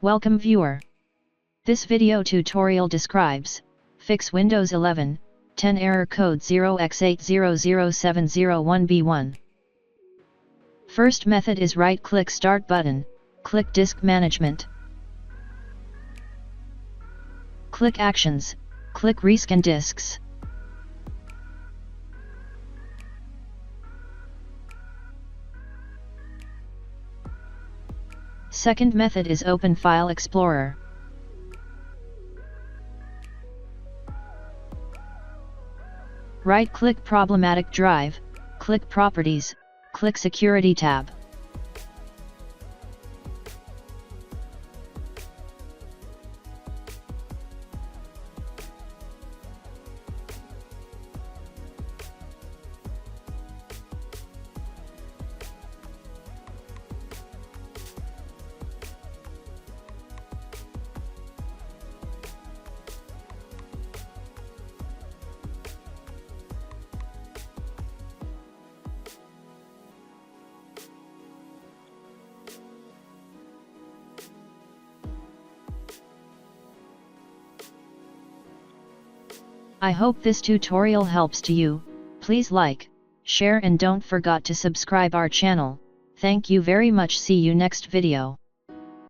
Welcome viewer. This video tutorial describes, fix Windows 11, 10 error code 0x800701B1. First method is right-click Start button, click Disk Management. Click Actions, click Rescan Disks. Second method is Open File Explorer. Right-click Problematic Drive, click Properties, click Security tab. I hope this tutorial helps to you. Please like, share and don't forget to subscribe our channel. Thank you very much. See you next video.